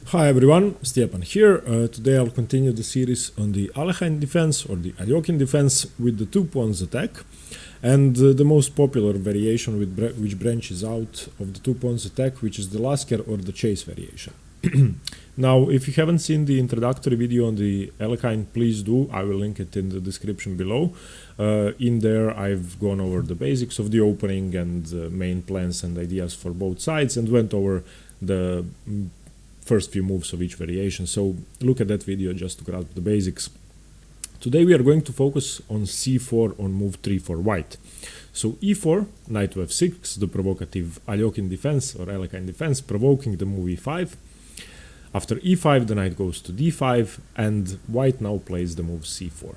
Hi everyone, Stepan here. Today I'll continue the series on the Alekhine Defense or the Alekhine Defense with the 2 pawns attack, and the most popular variation which branches out of the 2 pawns attack, which is the Lasker or the chase variation. Now, if you haven't seen the introductory video on the Alekhine, please do. I will link it in the description below. In there I've gone over the basics of the opening and main plans and ideas for both sides, and went over the first few moves of each variation, so look at that video just to grasp the basics. Today we are going to focus on c4 on move 3 for white. So e4, knight to f6, the provocative Alekhine Defense or Alekhine Defense, provoking the move e5. After e5 the knight goes to d5 and white now plays the move c4.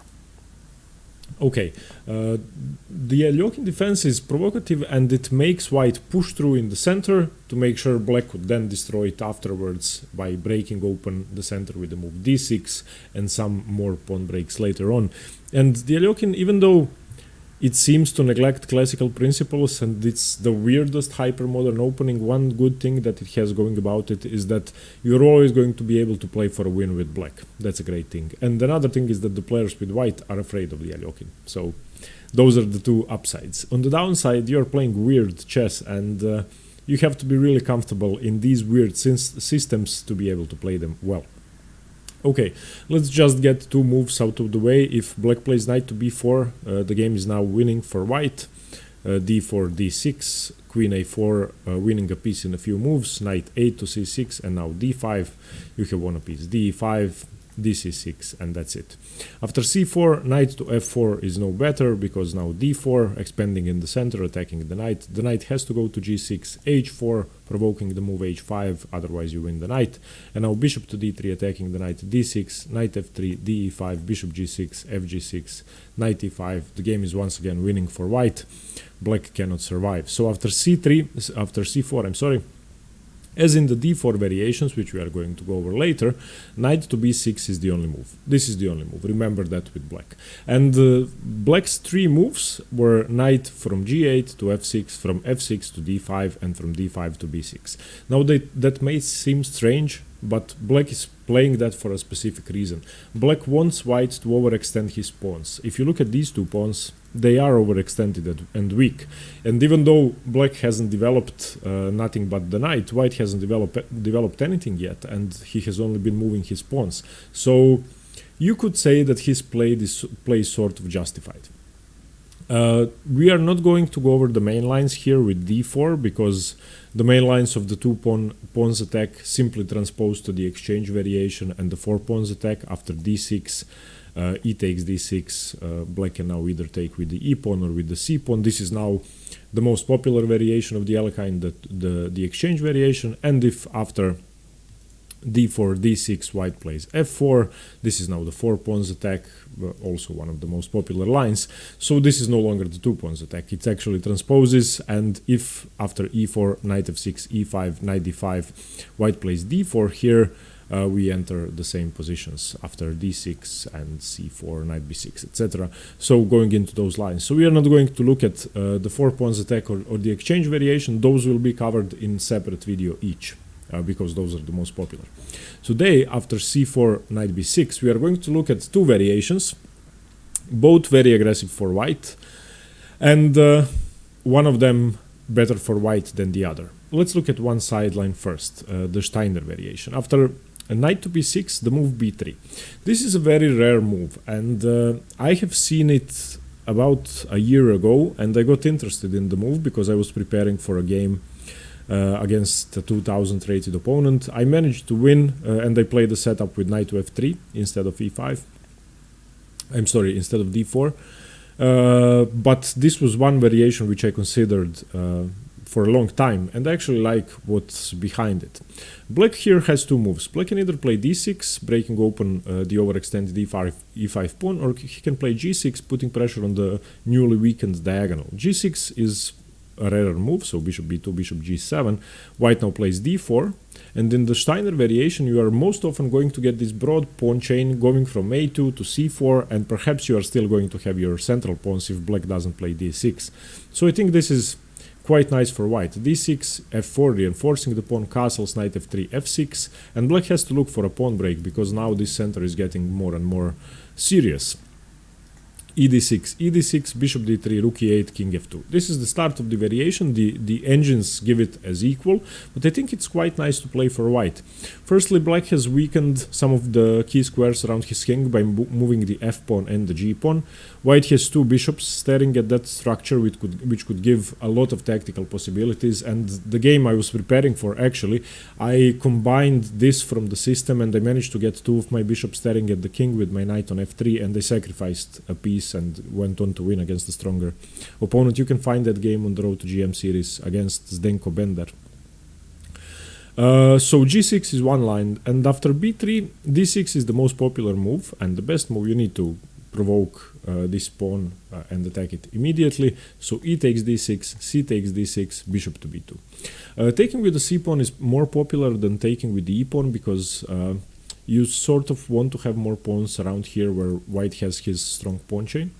Okay, the Alekhine Defense is provocative and it makes white push through in the center to make sure black could then destroy it afterwards by breaking open the center with the move d6 and some more pawn breaks later on. And the Alekhine, even though it seems to neglect classical principles and it's the weirdest hyper-modern opening, one good thing that it has going about it is that you're always going to be able to play for a win with black. That's a great thing. And another thing is that the players with white are afraid of the Alekhine. So those are the two upsides. On the downside, you're playing weird chess and you have to be really comfortable in these weird systems to be able to play them well. Okay, let's just get 2 moves out of the way. If black plays knight to b4, the game is now winning for white. d4, d6, queen a4, winning a piece in a few moves, knight a to c6, and now d5, you have won a piece, d5, dc6, and that's it. After c4, knight to f4 is no better, because now d4, expanding in the center, attacking the knight has to go to g6, h4, provoking the move h5, otherwise you win the knight, and now bishop to d3, attacking the knight, d6, knight f3, de5, bishop g6, fg6, knight e5, the game is once again winning for white, black cannot survive. So after c4, I'm sorry, as in the d4 variations, which we are going to go over later, knight to b6 is the only move. This is the only move. Remember that with black. And black's 3 moves were knight from g8 to f6, from f6 to d5, and from d5 to b6. Now that may seem strange, but black is playing that for a specific reason. Black wants white to overextend his pawns. If you look at these 2 pawns, they are overextended and weak. And even though black hasn't developed nothing but the knight, white hasn't developed anything yet, and he has only been moving his pawns. So you could say that his play is sort of justified. We are not going to go over the main lines here with d4 because the main lines of the 2 pawns attack simply transpose to the exchange variation, and the 4 pawns attack after d6, e takes d6, black can now either take with the e pawn or with the c pawn. This is now the most popular variation of the Alekhine, the exchange variation, and if after d4, d6, white plays f4, this is now the 4 pawns attack, also one of the most popular lines. So this is no longer the 2 pawns attack, it actually transposes, and if after e4, knight f6, e5, knight d5, white plays d4 here, we enter the same positions after d6 and c4, knight b6, etc. So going into those lines. So we are not going to look at the 4 pawns attack or the exchange variation. Those will be covered in separate video each. Because those are the most popular. Today, after c4, knight b6, we are going to look at 2 variations, both very aggressive for white, and one of them better for white than the other. Let's look at one sideline first, the Steinar variation. After a knight to b6, the move b3. This is a very rare move, and I have seen it about a year ago, and I got interested in the move because I was preparing for a game against a 2000 rated opponent. I managed to win and I played the setup with knight to f3 instead of e5. I'm sorry, instead of d4. But this was one variation which I considered for a long time, and I actually like what's behind it. Black here has 2 moves. Black can either play d6, breaking open the overextended e5 pawn, or he can play g6, putting pressure on the newly weakened diagonal. g6 is a rarer move, so bishop b2, bishop g7. White now plays d4, and in the Steinar variation you are most often going to get this broad pawn chain going from a2 to c4, and perhaps you are still going to have your central pawns if black doesn't play d6. So I think this is quite nice for white. d6, f4, reinforcing the pawn, castles, knight f3, f6, and black has to look for a pawn break because now this center is getting more and more serious. ed6, ed6, bishop d3, rook e8, king f2. This is the start of the variation. The engines give it as equal, but I think it's quite nice to play for white. Firstly, black has weakened some of the key squares around his king by moving the f-pawn and the g-pawn. White has two bishops staring at that structure, which could give a lot of tactical possibilities, and the game I was preparing for, actually, I combined this from the system and I managed to get two of my bishops staring at the king with my knight on f3, and I sacrificed a piece and went on to win against a stronger opponent. You can find that game on the Road to GM series against Zdenko Bender. So g6 is one line, and after b3, d6 is the most popular move and the best move. You need to provoke this pawn and attack it immediately. So e takes d6, c takes d6, bishop to b2. Taking with the c pawn is more popular than taking with the e pawn because you sort of want to have more pawns around here where white has his strong pawn chain.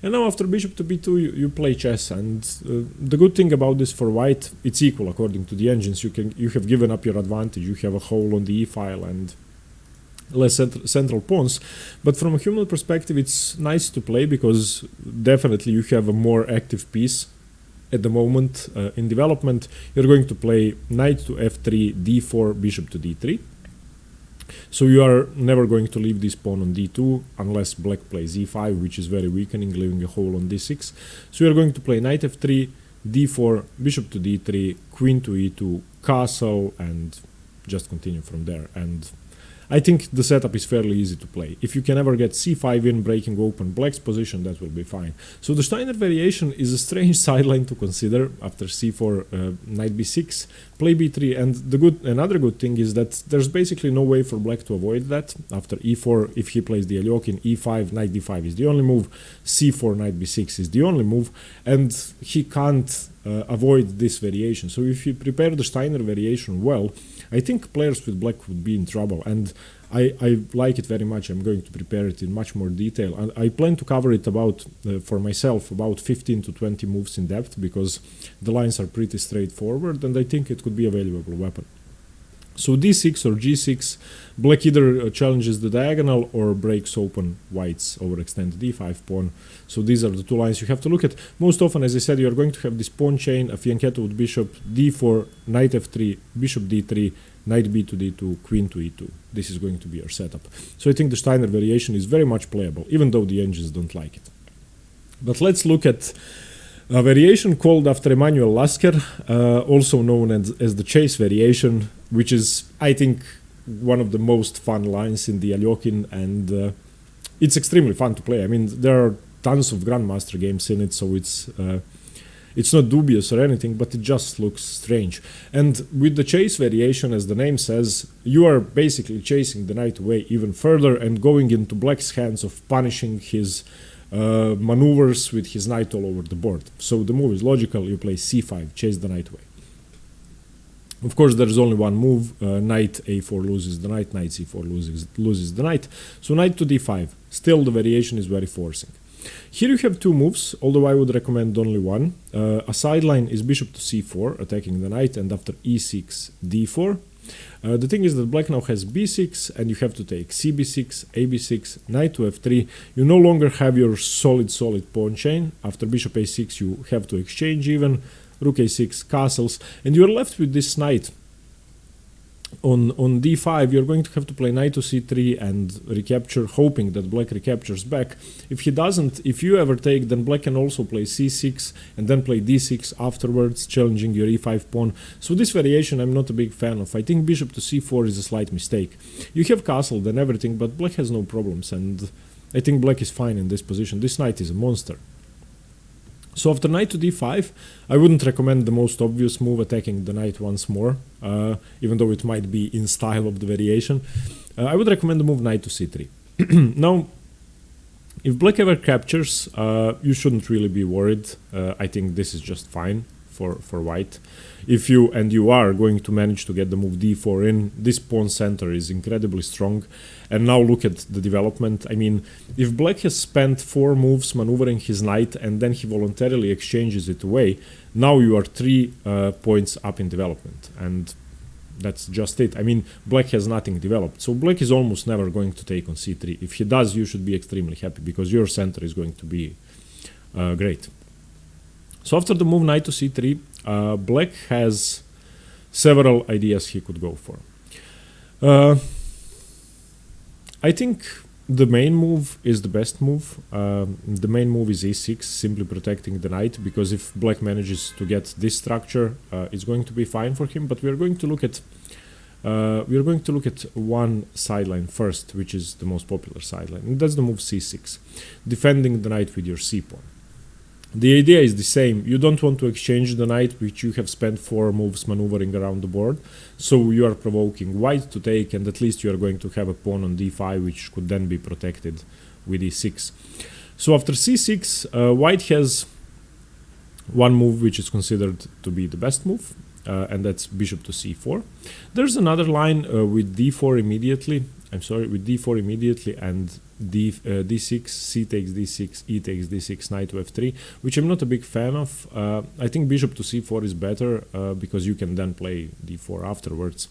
And now after bishop to b2 you play chess, and the good thing about this for white, it's equal according to the engines. You have given up your advantage, you have a hole on the e file and less central pawns, but from a human perspective it's nice to play because definitely you have a more active piece at the moment in development. You're going to play knight to f3, d4, bishop to d3. So you are never going to leave this pawn on d2 unless black plays e5, which is very weakening, leaving a hole on d6. So you are going to play knight f3, d4, bishop to d3, queen to e2, castle, and just continue from there. And I think the setup is fairly easy to play. If you can ever get c5 in, breaking open black's position, that will be fine. So the Steinar variation is a strange sideline to consider. After c4, knight b6, play b3, and another good thing is that there's basically no way for black to avoid that. After e4, if he plays the Alekhine, e5, knight d5 is the only move, c4, knight b6 is the only move, and he can't avoid this variation. So if you prepare the Steinar variation well, I think players with black would be in trouble, and I like it very much. I'm going to prepare it in much more detail, and I plan to cover it for myself about 15 to 20 moves in depth because the lines are pretty straightforward and I think it could be a valuable weapon. So d6 or g6, black either challenges the diagonal or breaks open white's overextended d5 pawn. So these are the two lines you have to look at. Most often, as I said, you are going to have this pawn chain, a fianchetto bishop, d4, knight f3, bishop d3, knight b to d2, queen to e2. This is going to be your setup. So I think the Steinar variation is very much playable, even though the engines don't like it. But let's look at a variation called after Emanuel Lasker, also known as the chase variation, which is, I think, one of the most fun lines in the Alekhine, and it's extremely fun to play. I mean, there are tons of Grandmaster games in it, so it's not dubious or anything, but it just looks strange. And with the chase variation, as the name says, you are basically chasing the knight away even further and going into black's hands of punishing his maneuvers with his knight all over the board. So the move is logical. You play c5, chase the knight away. Of course, there is only one move. Knight a4 loses the knight, knight c4 loses the knight. So knight to d5. Still, the variation is very forcing. Here you have two moves, although I would recommend only one. A sideline is bishop to c4, attacking the knight, and after e6, d4. The thing is that black now has b6, and you have to take cb6, ab6, knight to f3. You no longer have your solid pawn chain. After bishop a6, you have to exchange even. Rook a6, castles, and you're left with this knight. On d5, you're going to have to play knight to c3 and recapture, hoping that black recaptures back. If he doesn't, if you ever take, then black can also play c6 and then play d6 afterwards, challenging your e5 pawn. So this variation I'm not a big fan of. I think bishop to c4 is a slight mistake. You have castled and everything, but black has no problems, and I think black is fine in this position. This knight is a monster. So after knight to d5, I wouldn't recommend the most obvious move, attacking the knight once more, even though it might be in style of the variation. I would recommend the move knight to c3. Now, if black ever captures, you shouldn't really be worried. I think this is just fine for white. If you are going to manage to get the move d4 in, this pawn center is incredibly strong. And now look at the development. I mean, if black has spent 4 moves maneuvering his knight and then he voluntarily exchanges it away, now you are 3 points up in development. And that's just it. I mean, black has nothing developed. So black is almost never going to take on c3. If he does, you should be extremely happy because your center is going to be great. So after the move knight to c3, black has several ideas he could go for. I think the main move is the best move. The main move is e6, simply protecting the knight, because if black manages to get this structure, it's going to be fine for him. But we are going to look at one sideline first, which is the most popular sideline, and that's the move c6, defending the knight with your c pawn. The idea is the same. You don't want to exchange the knight, which you have spent 4 moves maneuvering around the board. So you are provoking white to take, and at least you are going to have a pawn on d5, which could then be protected with e6. So after c6, white has one move which is considered to be the best move, and that's bishop to c4. There's another line with d4 immediately. With d4 immediately and d6, c takes d6, e takes d6, knight to f3, which I'm not a big fan of. I think bishop to c4 is better because you can then play d4 afterwards.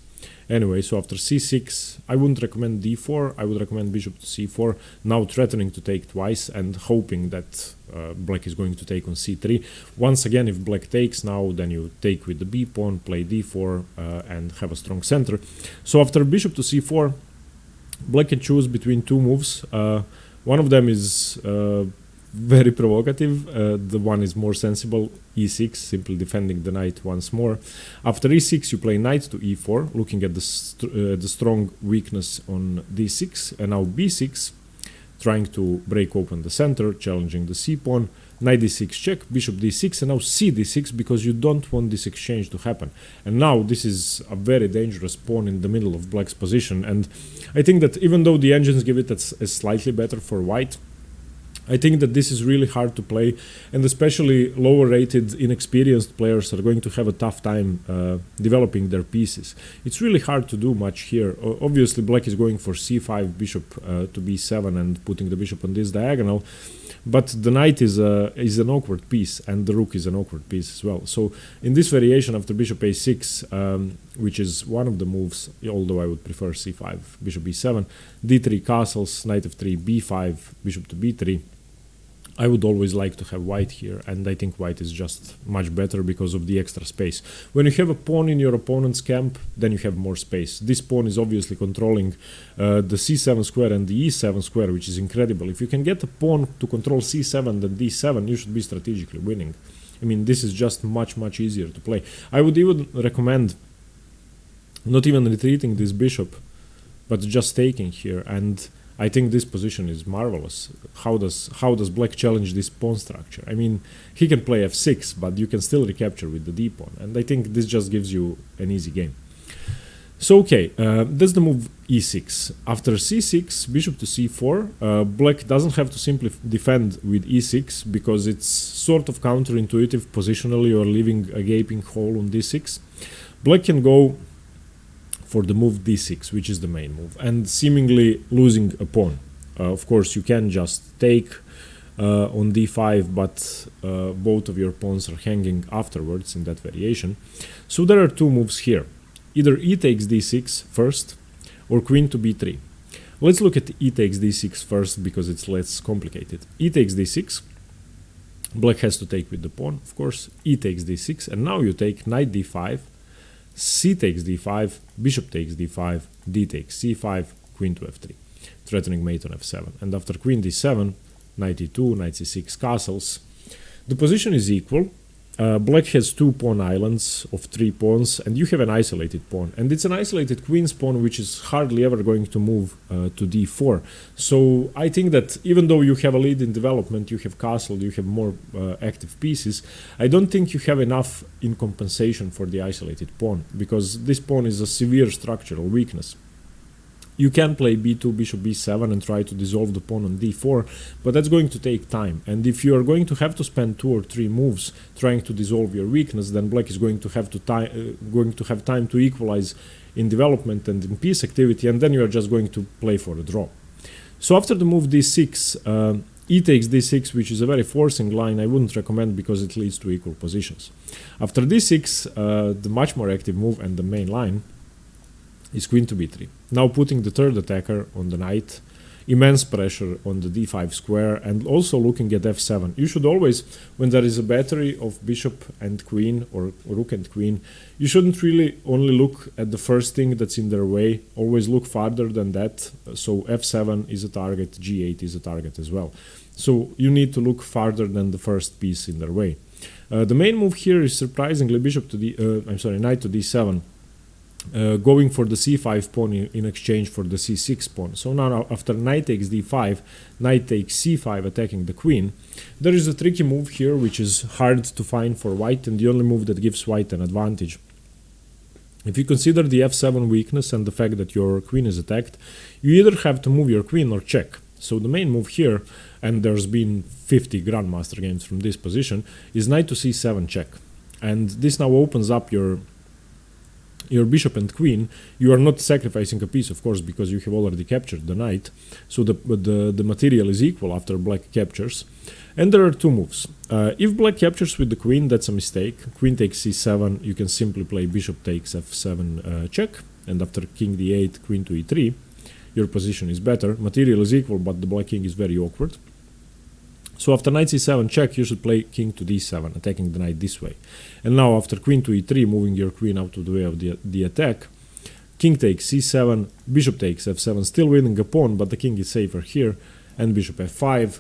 Anyway, so after c6, I wouldn't recommend d4, I would recommend bishop to c4, now threatening to take twice and hoping that black is going to take on c3. Once again, if black takes now, then you take with the b pawn, play d4, and have a strong center. So after bishop to c4, black can choose between 2 moves. One of them is very provocative. The one is more sensible, e6, simply defending the knight once more. After e6, you play knight to e4, looking at the strong weakness on d6, and now b6, trying to break open the center, challenging the c pawn. Knight d6 check, bishop d6, and now c d6, because you don't want this exchange to happen. And now this is a very dangerous pawn in the middle of black's position, and I think that even though the engines give it as slightly better for white, I think that this is really hard to play, and especially lower rated, inexperienced players are going to have a tough time developing their pieces. It's really hard to do much here. Obviously black is going for c5, bishop to b7 and putting the bishop on this diagonal, but the knight is an awkward piece, and the rook is an awkward piece as well. So in this variation after bishop a6, which is one of the moves, although I would prefer c5, bishop b7, d3 castles, knight f3, b5, bishop to b3, I would always like to have white here, and I think white is just much better because of the extra space. When you have a pawn in your opponent's camp, then you have more space. This pawn is obviously controlling the c7 square and the e7 square, which is incredible. If you can get a pawn to control c7 and d7, you should be strategically winning. I mean, this is just much easier to play. I would even recommend not even retreating this bishop, but just taking here, and I think this position is marvelous. How does black challenge this pawn structure? I mean, he can play f6, but you can still recapture with the d pawn, and I think this just gives you an easy game. So okay, that's the move e6. After c6, bishop to c4, black doesn't have to simply defend with e6 because it's sort of counterintuitive positionally. You're leaving a gaping hole on d6. Black can go for the move d6, which is the main move, and seemingly losing a pawn. Of course, you can just take on d5, but both of your pawns are hanging afterwards in that variation. So there are 2 moves here. Either e takes d6 first, or queen to b3. Let's look at e takes d6 first, because it's less complicated. E takes d6, black has to take with the pawn, of course. E takes d6, and now you take knight d5, c takes d5, bishop takes d5, d takes c5, queen to f3, threatening mate on f7. And after queen d7, knight e2, knight c6 castles. The position is equal. Black has 2 pawn islands of 3 pawns, and you have an isolated pawn. And it's an isolated queen's pawn, which is hardly ever going to move to d4. So I think that even though you have a lead in development, you have castle, you have more active pieces, I don't think you have enough in compensation for the isolated pawn, because this pawn is a severe structural weakness. You can play b2, bishop b7 and try to dissolve the pawn on d4, but that's going to take time. And if you are going to have to spend 2 or 3 moves trying to dissolve your weakness, then black is going to have time to equalize in development and in piece activity, and then you are just going to play for a draw. So after the move d6, e takes d6, which is a very forcing line. I wouldn't recommend because it leads to equal positions. After d6, the much more active move and the main line is queen to b3. Now putting the third attacker on the knight, immense pressure on the d5 square, and also looking at f7. You should always, when there is a battery of bishop and queen or rook and queen, you shouldn't really only look at the first thing that's in their way, always look farther than that. So f7 is a target, g8 is a target as well. So you need to look farther than the first piece in their way. The main move here is surprisingly knight to d7. Going for the c5 pawn in exchange for the c6 pawn. So now after knight takes d5, knight takes c5 attacking the queen. There is a tricky move here which is hard to find for white, and the only move that gives white an advantage. If you consider the f7 weakness and the fact that your queen is attacked, you either have to move your queen or check. So the main move here, and there's been 50 grandmaster games from this position, is knight to c7 check. And this now opens up your bishop and queen. You are not sacrificing a piece, of course, because you have already captured the knight. So the material is equal after black captures. And there are 2 moves. If black captures with the queen, that's a mistake. Queen takes c7, you can simply play bishop takes f7 check. And after king d8, queen to e3, your position is better. Material is equal, but the black king is very awkward. So after knight c7 check, you should play king to d7, attacking the knight this way. And now after queen to e3, moving your queen out of the way of the attack, king takes c7, bishop takes f7, still winning a pawn, but the king is safer here, and bishop f5.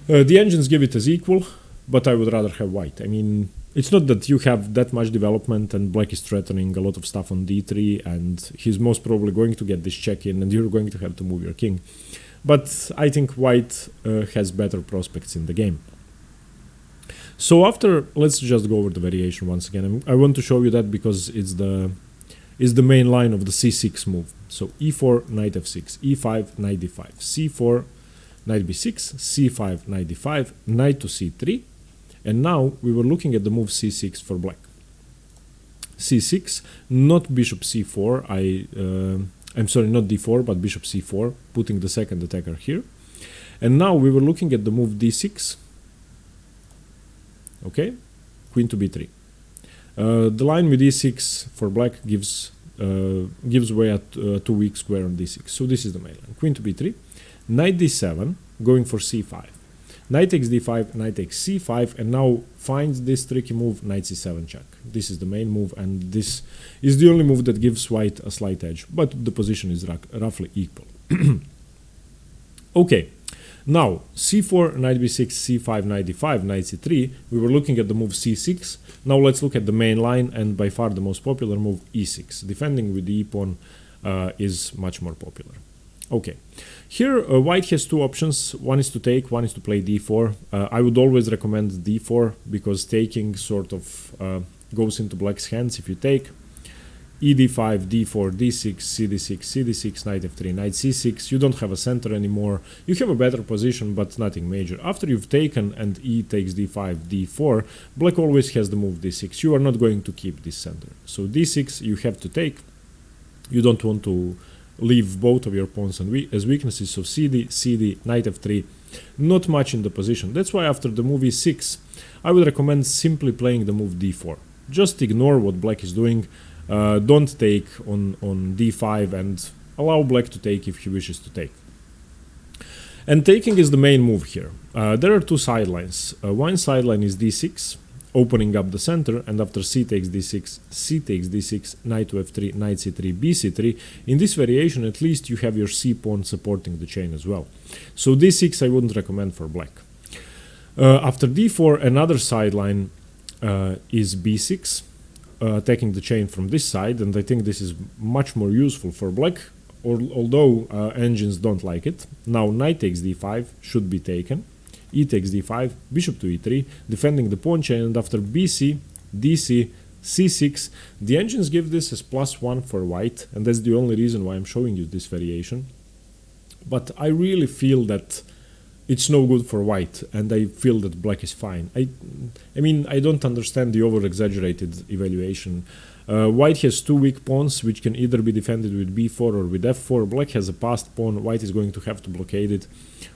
The engines give it as equal, but I would rather have white. I mean, it's not that you have that much development and black is threatening a lot of stuff on d3, and he's most probably going to get this check in, and you're going to have to move your king. But I think white has better prospects in the game. So after, let's just go over the variation once again. I want to show you that because it's the main line of the c6 move. So e4, knight f6, e5, knight d5, c4, knight b6, c5, knight d5, knight to c3. And now we were looking at the move c6 for black. c6, not bishop c4, I'm sorry, not d4, but bishop c4, putting the second attacker here. And now we were looking at the move d6. Okay, queen to b3. The line with d6 for black gives way at 2 weak square on d6. So this is the main line. Queen to b3, knight d7, going for c5. Knight takes d5, knight takes c5, and now finds this tricky move, knight c7 check. This is the main move, and this is the only move that gives white a slight edge, but the position is roughly equal. Okay, now c4, knight b6, c5, knight d5, knight c3. We were looking at the move c6. Now let's look at the main line, and by far the most popular move, e6. Defending with the e-pawn is much more popular. Okay, here white has 2 options. One is to take, one is to play d4. I would always recommend d4 because taking sort of goes into black's hands. If you take e d5, d4, d6, c d6, c d6, knight f3, knight c6, you don't have a center anymore. You have a better position, but nothing major. After you've taken and e takes d5, d4, black always has the move d6. You are not going to keep this center. So d6 you have to take. You don't want to leave both of your pawns as weaknesses, so cd, cd, knight f3, not much in the position. That's why after the move e6, I would recommend simply playing the move d4. Just ignore what black is doing, don't take on d5, and allow black to take if he wishes to take. And taking is the main move here. There are 2 sidelines. One sideline is d6, opening up the center, and after c takes d6, c takes d6, knight to f3, knight c3, bc3. In this variation, at least you have your c pawn supporting the chain as well. So d6 I wouldn't recommend for black. After d4, another sideline is b6, attacking the chain from this side, and I think this is much more useful for black, although engines don't like it. Now knight takes d5 should be taken. E takes d5, bishop to e3, defending the pawn chain, and after bc, dc, c6. The engines give this as +1 for white, and that's the only reason why I'm showing you this variation. But I really feel that it's no good for white, and I feel that black is fine. I mean, I don't understand the over-exaggerated evaluation. White has 2 weak pawns, which can either be defended with b4 or with f4. Black has a passed pawn. White is going to have to blockade it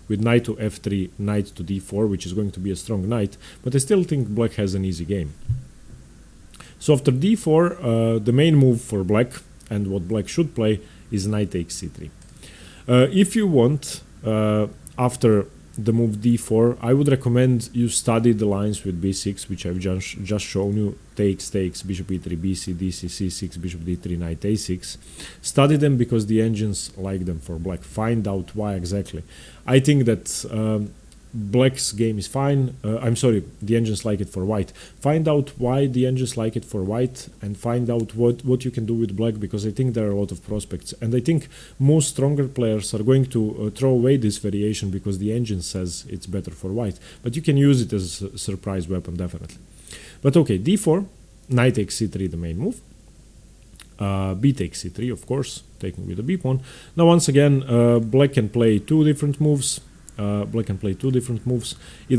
with knight to f3, knight to d4, which is going to be a strong knight. But I still think black has an easy game. So after d4, the main move for black, and what black should play, is knight takes c3. If you want, after the move d4, I would recommend you study the lines with b6, which I've just shown you. Takes, bishop e3, bc, dc, c6, bishop d3, knight a6. Study them because the engines like them for black. Find out why exactly. I think that black's game is fine. I'm sorry, the engines like it for white. Find out why the engines like it for white, and find out what you can do with black, because I think there are a lot of prospects. And I think most stronger players are going to throw away this variation because the engine says it's better for white. But you can use it as a surprise weapon, definitely. But okay, d4, knight takes c3, the main move. B takes c3, of course, taking with the b pawn. Now once again, black can play two different moves. Either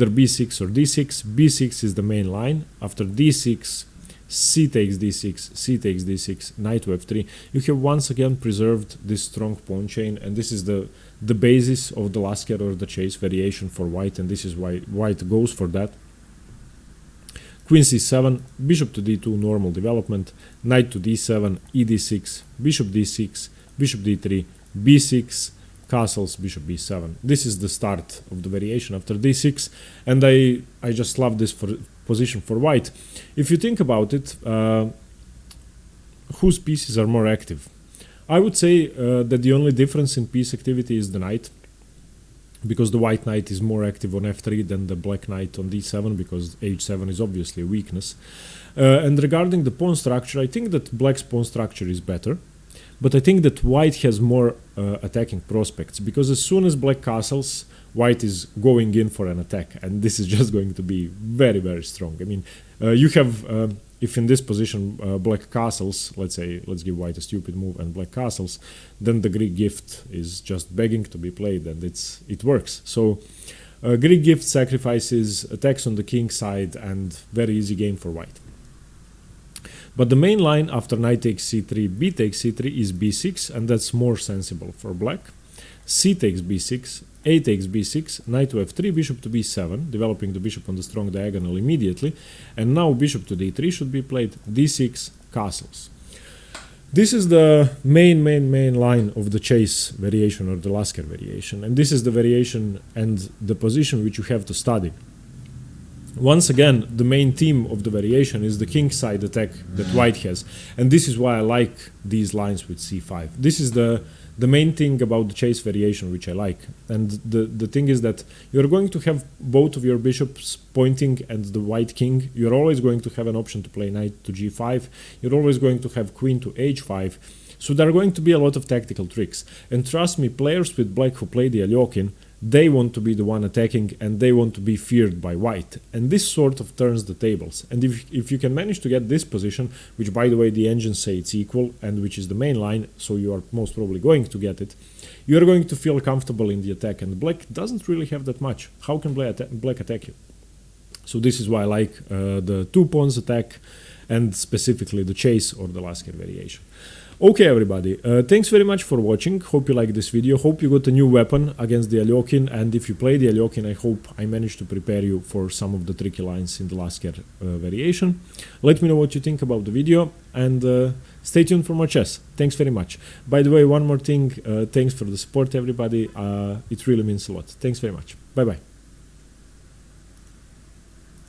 b6 or d6. b6 is the main line. After d6, c takes d6, c takes d6, knight to f3. You have once again preserved this strong pawn chain, and this is the basis of the Lasker or the chase variation for white, and this is why white goes for that. Queen c7, bishop to d2, normal development, knight to d7, e d6, bishop d6, bishop d3, b6, castles, bishop b7. This is the start of the variation after d6, and I just love this position for white. If you think about it, whose pieces are more active? I would say that the only difference in piece activity is the knight, because the white knight is more active on f3 than the black knight on d7, because h7 is obviously a weakness. And regarding the pawn structure, I think that black's pawn structure is better. But I think that white has more attacking prospects, because as soon as black castles, white is going in for an attack, and this is just going to be very, very strong. I mean, you have, if in this position black castles, let's give white a stupid move and black castles, then the Greek gift is just begging to be played, and it works. So Greek gift sacrifices, attacks on the king side, and very easy game for white. But the main line after knight takes c3, b takes c3 is b6, and that's more sensible for black. C takes b6, a takes b6, knight to f3, bishop to b7, developing the bishop on the strong diagonal immediately. And now bishop to d3 should be played, d6, castles. This is the main line of the chase variation or the Lasker variation, and this is the variation and the position which you have to study. Once again, the main theme of the variation is the kingside attack that white has, and this is why I like these lines with c5. This is the main thing about the chase variation which I like, and the thing is that you're going to have both of your bishops pointing and the white king. You're always going to have an option to play knight to g5. You're always going to have queen to h5. So there are going to be a lot of tactical tricks, and trust me, players with black who play the Alekhine, they want to be the one attacking, and they want to be feared by white, and this sort of turns the tables. And if you can manage to get this position, which by the way the engines say it's equal, and which is the main line, so you are most probably going to get it, you are going to feel comfortable in the attack, and black doesn't really have that much. How can black attack you? So this is why I like the two pawns attack, and specifically the chase or the Lasker variation. Okay, everybody, thanks very much for watching. Hope you liked this video. Hope you got a new weapon against the Alekhine, and if you play the Alekhine, I hope I managed to prepare you for some of the tricky lines in the Lasker variation. Let me know what you think about the video, and stay tuned for more chess. Thanks very much. By the way, one more thing, thanks for the support, everybody. It really means a lot. Thanks very much. Bye-bye.